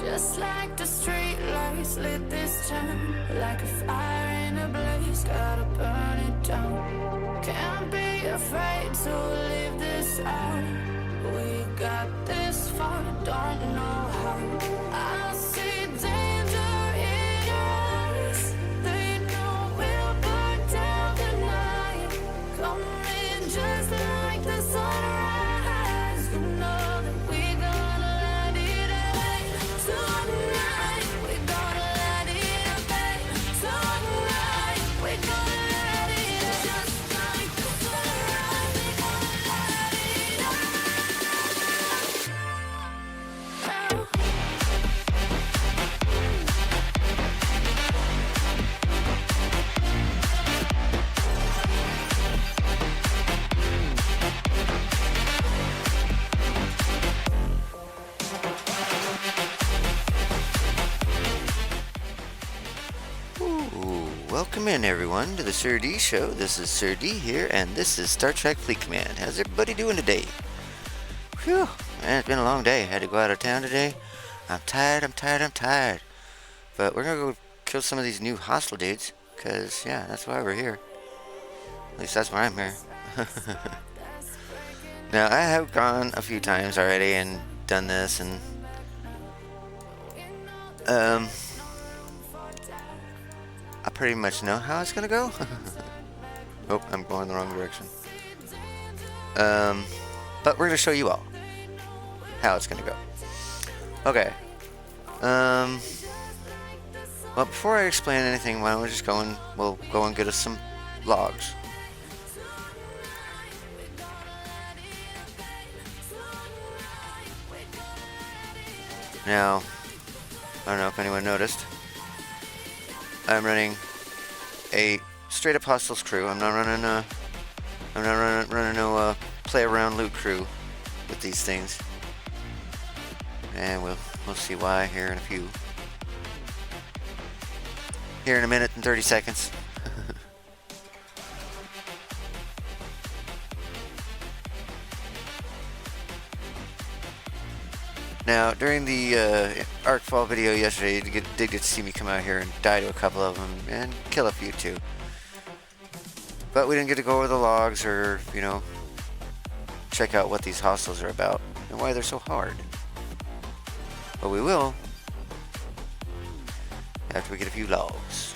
Just like the street lights lit this town, like a fire in a blaze, gotta burn it down. Can't be afraid to leave this out. We got this far, don't know how. I see danger in your eyes. They know we'll burn down the night. Coming just like the sunrise. You know that we gonna let it rain. Tonight we gonna let it rain. Tonight we gonna let it rain. Just like the sunrise, we gonna let it rain. Welcome in everyone to the SirD show. This is SirD here, and this is Star Trek Fleet Command. How's everybody doing today? Whew, man, it's been a long day. I had to go out of town today. I'm tired. But we're gonna go kill some of these new hostile dudes, because, yeah, that's why we're here. At least that's why I'm here. Now, I have gone a few times already and done this, and I pretty much know how it's gonna go. Oh, I'm going the wrong direction. But we're gonna show you all how it's gonna go. Okay. Well, before I explain anything, why don't we just we'll go and get us some logs. Now, I don't know if anyone noticed, I'm running a straight up Hostiles crew. I'm not running no play around loot crew with these things. And we'll see why here in a minute and 30 seconds. Now, during the Arcfall video yesterday, you did get to see me come out here and die to a couple of them and kill a few too. But we didn't get to go over the logs or, check out what these hostiles are about and why they're so hard. But we will after we get a few logs.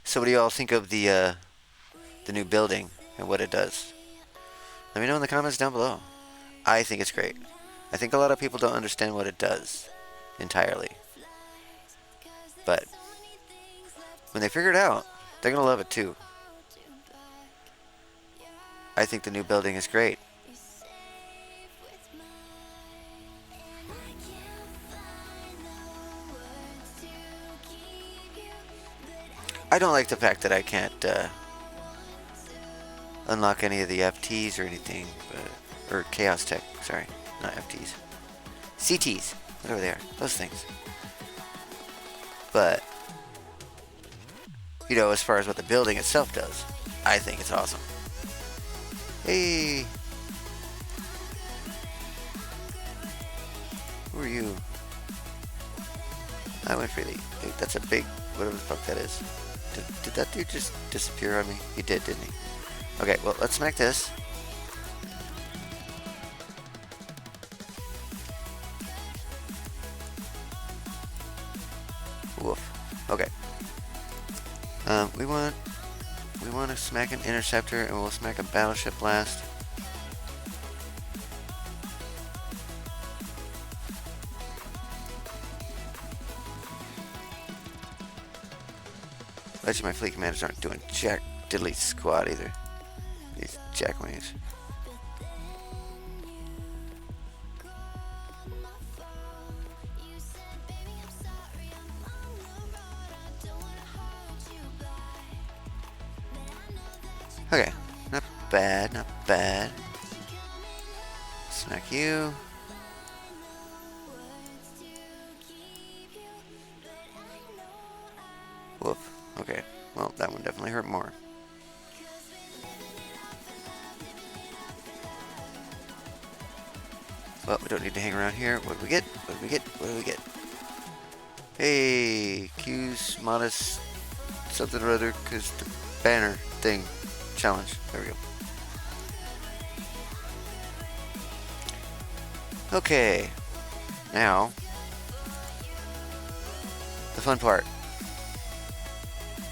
So what do y'all think of the new building and what it does? Let me know in the comments down below. I think it's great. I think a lot of people don't understand what it does entirely. But when they figure it out, they're gonna love it too. I think the new building is great. I don't like the fact that I can't unlock any of the FTs or anything, or Chaos Tech, sorry, not FTs. CTs, whatever they are, those things. But, as far as what the building itself does, I think it's awesome. Hey! Who are you? I went for the... Dude, that's a big... whatever the fuck that is. Did that dude just disappear on me? He did, didn't he? Okay, well, let's smack this. Woof. Okay. We want to smack an interceptor, and we'll smack a battleship last. Actually, my fleet commanders aren't doing jack diddly squat either. These jackwings. Okay, not bad, not bad. Smack you. Woof. Okay, well, that one definitely hurt more. Well, we don't need to hang around here. What do we get? What do we get? What do we get? Hey, Q's modest something or other, because the banner thing challenge. There we go. Okay, now the fun part.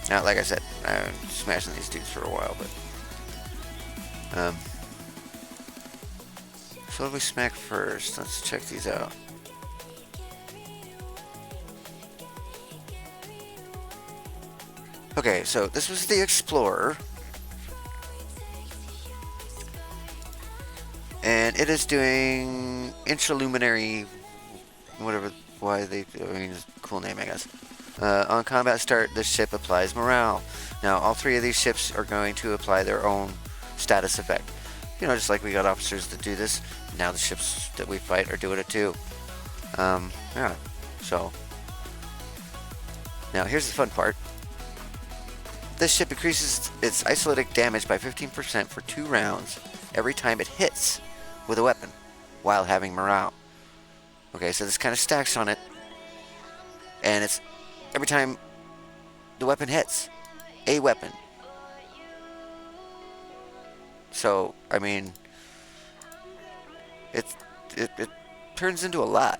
Now, like I said, I've been smashing these dudes for a while, but so what do we smack first? Let's check these out. Okay, so this was the Explorer, and it is doing intraluminary, whatever, I mean, it's a cool name, I guess. On combat start, the ship applies morale. Now, all three of these ships are going to apply their own status effect. You know, just like we got officers that do this, now the ships that we fight are doing it too. Yeah, so. Now, here's the fun part. This ship increases its isolated damage by 15% for 2 rounds every time it hits with a weapon while having morale. Okay, so this kind of stacks on it, and it's every time the weapon hits a weapon. So, I mean, it turns into a lot.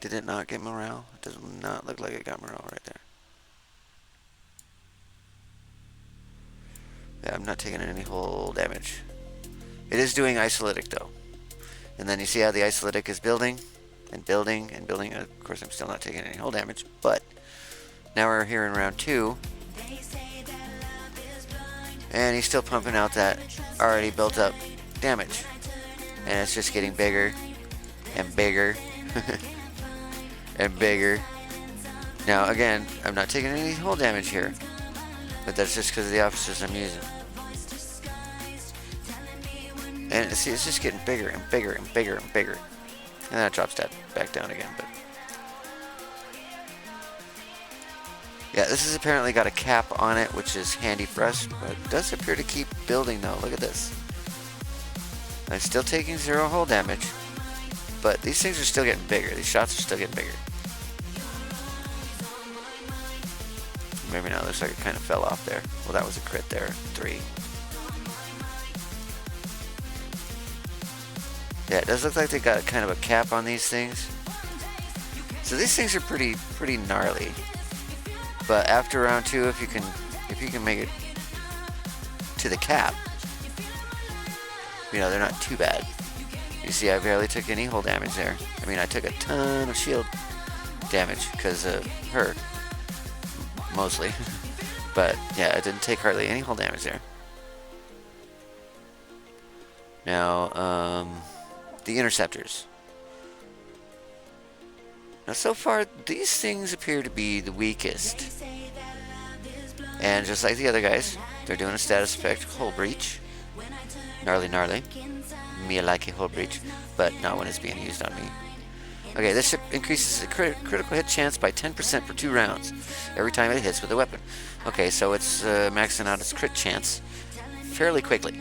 Did it not get morale? It does not look like it got morale right there. Yeah, I'm not taking any whole damage. It is doing isolytic though. And then you see how the isolytic is building and building and building. Of course, I'm still not taking any whole damage, but now we're here in round 2. And he's still pumping out that already built up damage. And it's just getting bigger and bigger and bigger. Now, again, I'm not taking any whole damage here, but that's just because of the officers I'm using. And see, it's just getting bigger and bigger and bigger and bigger. And then it drops that back down again. But yeah, this has apparently got a cap on it, which is handy for us, but it does appear to keep building though. Look at this. I'm still taking 0 hull damage, but these things are still getting bigger. These shots are still getting bigger. Maybe now it looks like it kind of fell off there. Well, that was a crit there. 3. Yeah, it does look like they got kind of a cap on these things. So these things are pretty gnarly. But after round 2, if you can make it to the cap, you know, they're not too bad. You see, I barely took any hull damage there. I mean, I took a ton of shield damage because of her, mostly. But yeah, I didn't take hardly any hull damage there. Now, the interceptors. Now, so far, these things appear to be the weakest. And just like the other guys, they're doing a status effect, hull breach. Gnarly, gnarly. Me like a hull breach, but not when it's being used on me. Okay, this ship increases the critical hit chance by 10% for 2 rounds every time it hits with a weapon. Okay, so it's maxing out its crit chance fairly quickly.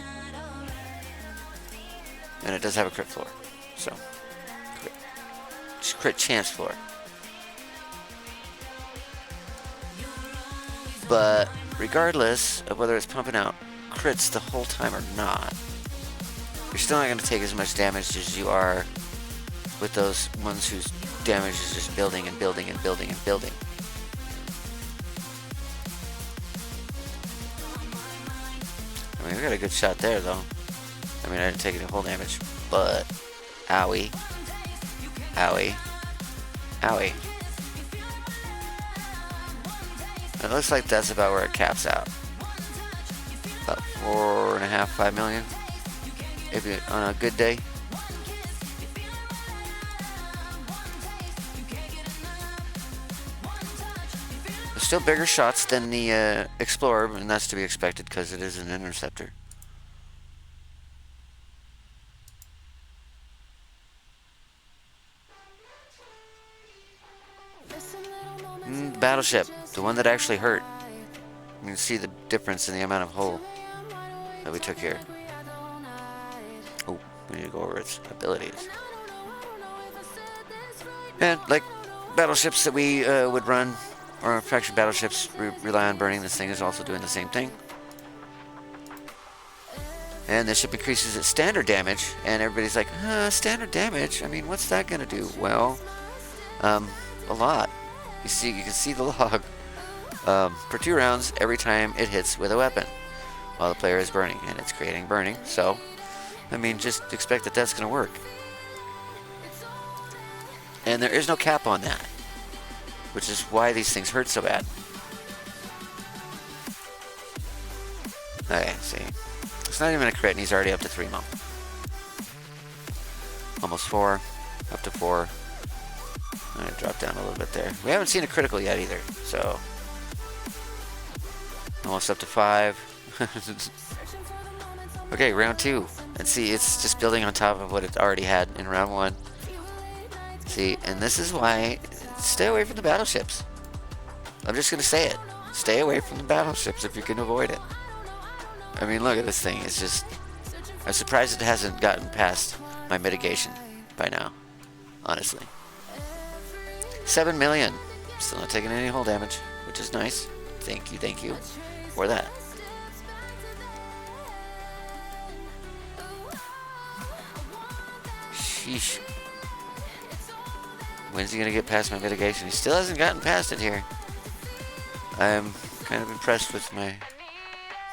And it does have a crit floor, so crit chance floor. But regardless of whether it's pumping out crits the whole time or not, you're still not going to take as much damage as you are with those ones whose damage is just building and building and building and building. I mean, we got a good shot there, though. I mean, I didn't take any whole damage, but owie, owie, owie. It looks like that's about where it caps out. About 4.5, 5 million, if you on a good day. There's still bigger shots than the Explorer, and that's to be expected because it is an interceptor. Battleship, the one that actually hurt. You can see the difference in the amount of hull that we took here. Oh, we need to go over its abilities. And like battleships that we would run, or faction battleships rely on burning, this thing is also doing the same thing. And this ship increases its standard damage, and everybody's like, standard damage? I mean, what's that gonna do? Well, a lot. You can see the log. For 2 rounds every time it hits with a weapon while the player is burning, and it's creating burning. So, I mean, just expect that that's gonna work. And there is no cap on that, which is why these things hurt so bad. Okay, see. It's not even a crit, and he's already up to 3 mil. Almost 4, up to 4. I'm gonna drop down a little bit there. We haven't seen a critical yet either, so. Almost up to 5. Okay, round 2. And see, it's just building on top of what it already had in round 1. See, and this is why, stay away from the battleships. I'm just gonna say it. Stay away from the battleships if you can avoid it. I mean, look at this thing. It's just, I'm surprised it hasn't gotten past my mitigation by now, honestly. 7 million. Still not taking any hull damage, which is nice. Thank you for that. Sheesh. When's he gonna get past my mitigation? He still hasn't gotten past it here. I'm kind of impressed with my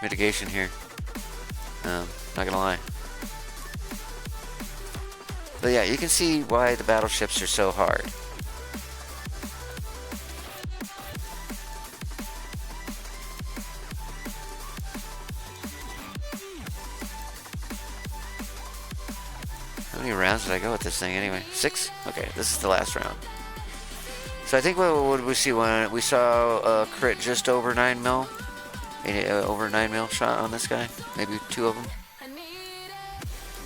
mitigation here. Not gonna lie. But yeah, you can see why the battleships are so hard. How many rounds did I go with this thing anyway? 6? Okay, this is the last round. So I think what would we see when we saw a crit just over 9 mil? Over 9 mil shot on this guy. Maybe 2 of them.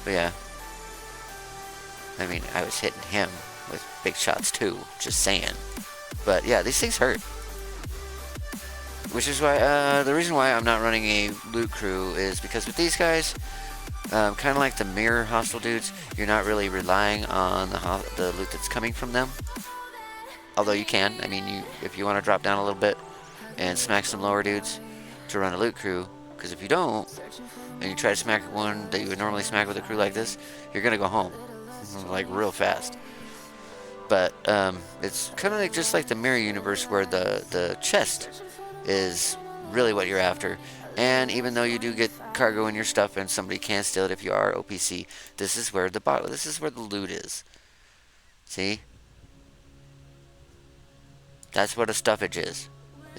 But yeah. I mean, I was hitting him with big shots too. Just saying. But yeah, these things hurt. Which is why, the reason why I'm not running a loot crew is because with these guys, kind of like the mirror hostile dudes, you're not really relying on the loot that's coming from them. Although you can. I mean, if you want to drop down a little bit and smack some lower dudes to run a loot crew, because if you don't, and you try to smack one that you would normally smack with a crew like this, you're going to go home, like real fast. But it's kind of like just like the mirror universe where the chest is really what you're after. And even though you do get cargo in your stuff and somebody can steal it if you are OPC, this is where the loot is. See? That's what a stuffage is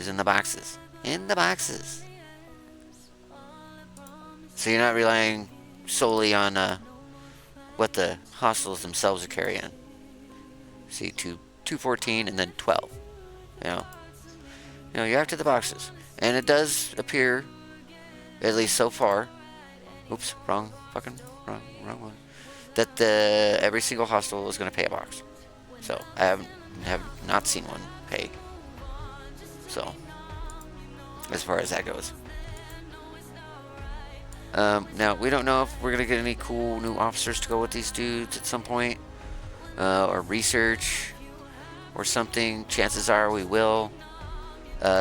in the boxes. In the boxes. So you're not relying solely on what the hostiles themselves are carrying. See, 214 and then 12. You know, you're after the boxes. And it does appear, at least so far, oops, wrong one, that every single hostile is going to pay a box. So I have not seen one pay. So as far as that goes. Now we don't know if we're going to get any cool new officers to go with these dudes at some point, or research or something. Chances are we will.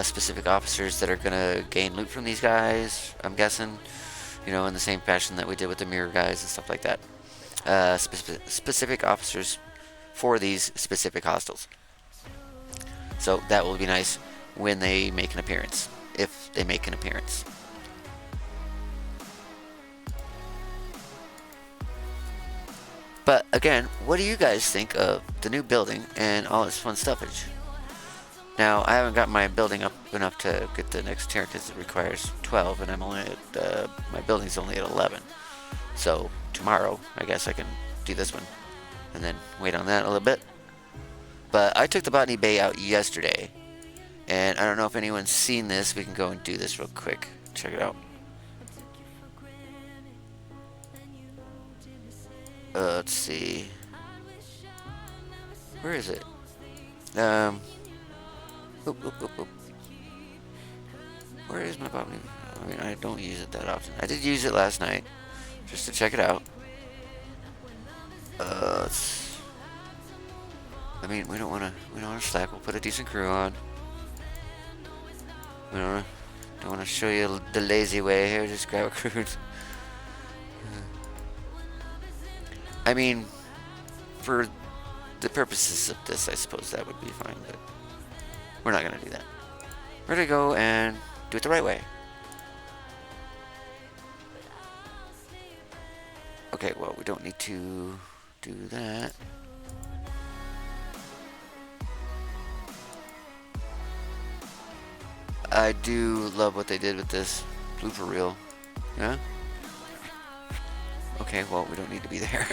Specific officers that are going to gain loot from these guys, I'm guessing, in the same fashion that we did with the mirror guys and stuff like that. Specific officers for these specific hostiles. So that will be nice when they make an appearance, if they make an appearance. But again, what do you guys think of the new building and all its fun stuffage? Now, I haven't got my building up enough to get the next tier because it requires 12, and I'm only at, my building's only at 11. So, tomorrow, I guess I can do this one, and then wait on that a little bit. But I took the Botany Bay out yesterday, and I don't know if anyone's seen this. We can go and do this real quick. Check it out. Let's see. Where is it? Oop. Where is my Botany? I mean, I don't use it that often. I did use it last night, just to check it out. I mean, we don't wanna slack. We'll put a decent crew on. We don't wanna show you the lazy way here. Just grab a crew. I mean, for the purposes of this, I suppose that would be fine, but we're not gonna do that. We're gonna go and do it the right way. Okay, well, we don't need to do that. I do love what they did with this blooper reel. Yeah? Okay, well, we don't need to be there.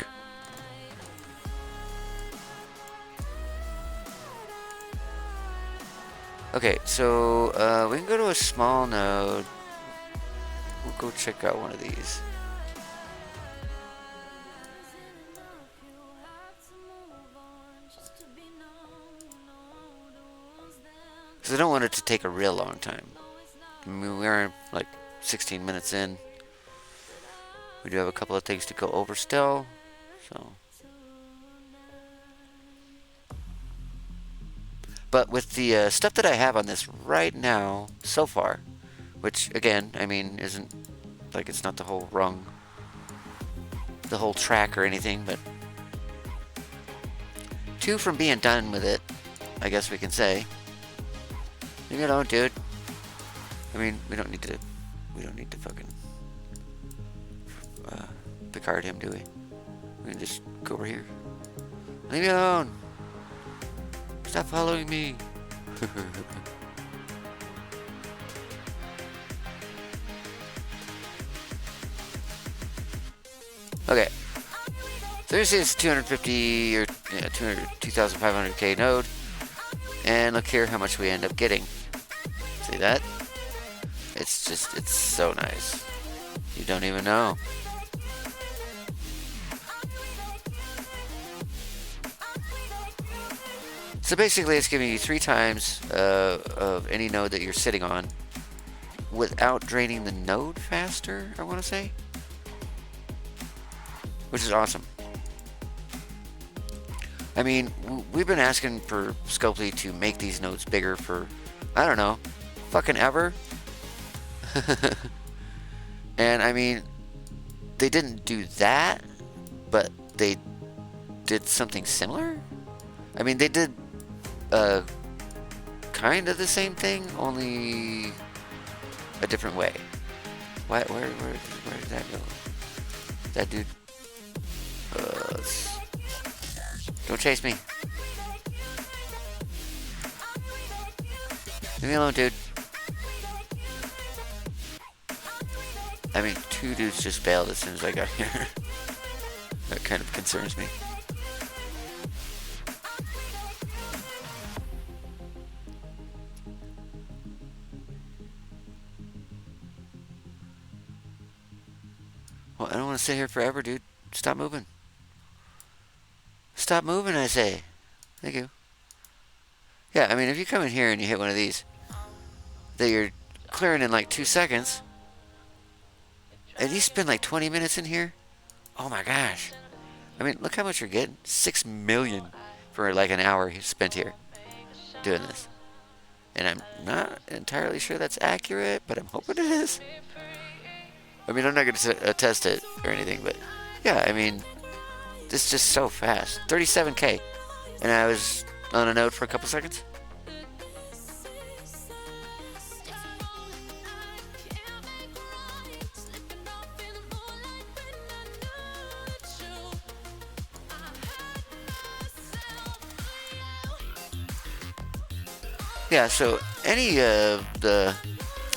Okay, so we can go to a small node. We'll go check out one of these. Because I don't want it to take a real long time. I mean, we are like 16 minutes in. We do have a couple of things to go over still, so. But with the stuff that I have on this right now, so far, which again, I mean, isn't like it's not the whole track or anything, but 2 from being done with it, I guess we can say. Leave me alone, dude. I mean, we don't need to fucking Picard him, do we? We can just go over here. Leave me alone. Stop following me. Okay. So this is 250 or 2,500K node. And look here how much we end up getting. See that? It's so nice. You don't even know. So basically it's giving you 3 times of any node that you're sitting on without draining the node faster, I want to say. Which is awesome. I mean, we've been asking for Scopely to make these nodes bigger for, I don't know, fucking ever. And I mean, they didn't do that, but they did something similar. I mean, they did kind of the same thing, only a different way. Where did that go? That dude. Don't chase me. Leave me alone, dude. I mean, 2 dudes just bailed as soon as I got here. That kind of concerns me. Well, I don't want to sit here forever, dude. Stop moving. Stop moving, I say. Thank you. Yeah, I mean, if you come in here and you hit one of these that you're clearing in like 2 seconds, and you spend like 20 minutes in here, oh my gosh. I mean, look how much you're getting. 6 million for like an hour spent here doing this. And I'm not entirely sure that's accurate, but I'm hoping it is. I mean, I'm not going to test it or anything, but yeah, I mean, this is just so fast. 37K. And I was on a node for a couple seconds. Yeah, so any of the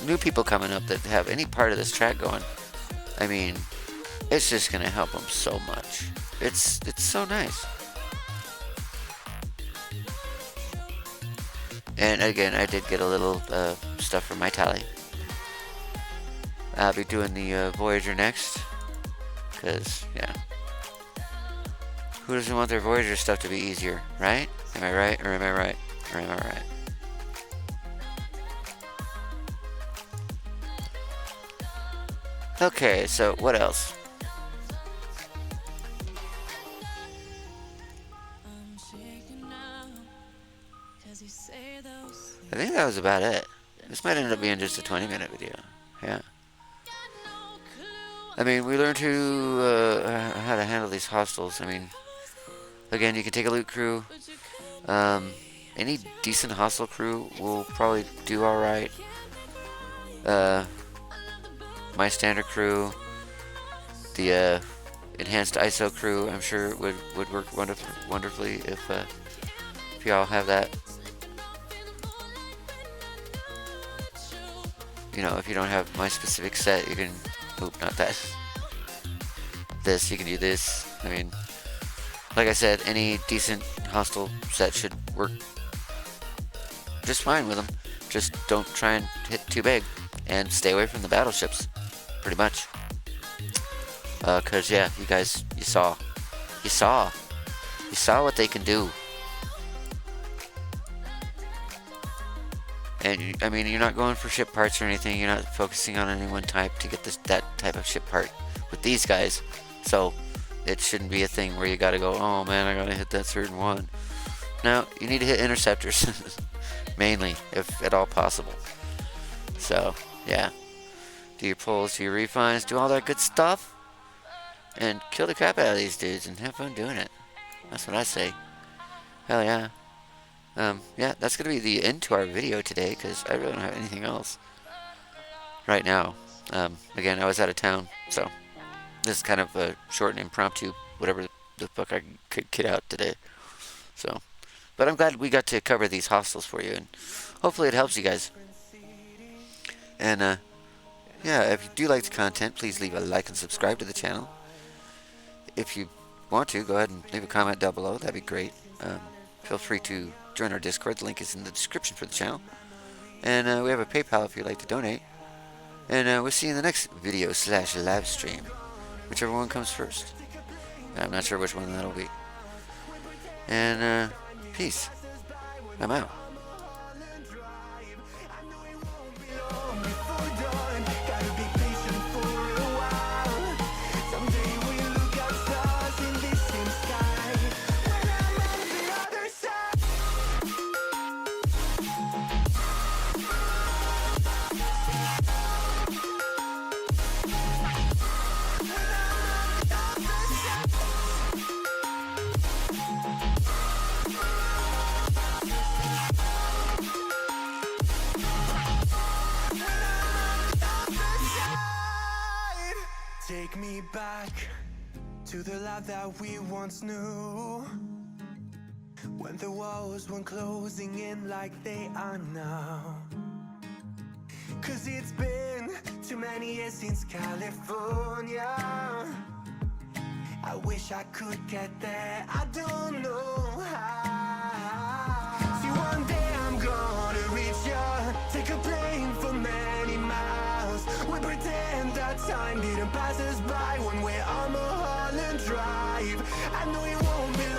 new people coming up that have any part of this track going, I mean, it's just going to help them so much. It's so nice. And again, I did get a little stuff from my tally. I'll be doing the Voyager next. Because, yeah. Who doesn't want their Voyager stuff to be easier, right? Am I right, or am I right, or am I right? Okay, so what else? I think that was about it. This might end up being just a 20-minute video. Yeah. I mean, we learned how to handle these hostiles. I mean, again, you can take a loot crew. Any decent hostile crew will probably do alright. My standard crew, the enhanced ISO crew, I'm sure would work wonderfully if y'all have that. You know, if you don't have my specific set, you can, not that. This, you can do this. I mean, like I said, any decent hostile set should work just fine with them. Just don't try and hit too big, and stay away from the battleships, pretty much. Cause yeah, you guys, you saw what they can do. And I mean, you're not going for ship parts or anything. You're not focusing on any one type to get that type of ship part with these guys. So it shouldn't be a thing where you gotta go, oh man, I gotta hit that certain one. No, you need to hit interceptors mainly, if at all possible. So yeah, do your pulls, do your refines, do all that good stuff, and kill the crap out of these dudes and have fun doing it. That's what I say. Hell yeah. Yeah, that's gonna be the end to our video today, because I really don't have anything else right now. Again, I was out of town, so this is kind of a short and impromptu, whatever the fuck I could get out today. So, but I'm glad we got to cover these hostels for you, and hopefully it helps you guys. And yeah, if you do like the content, please leave a like and subscribe to the channel. If you want to, go ahead and leave a comment down below. That'd be great. Feel free to join our Discord. The link is in the description for the channel. And we have a PayPal if you'd like to donate. And we'll see you in the next video / live stream. Whichever one comes first. I'm not sure which one that'll be. And peace. I'm out. Take me back to the life that we once knew, when the walls weren't closing in like they are now. Cause it's been too many years since California. I wish I could get there, I don't know how. See, one day I'm gonna reach ya, take a plane for many miles. We pretend that time didn't pass us by when we're on Mulholland Drive. I know you won't believe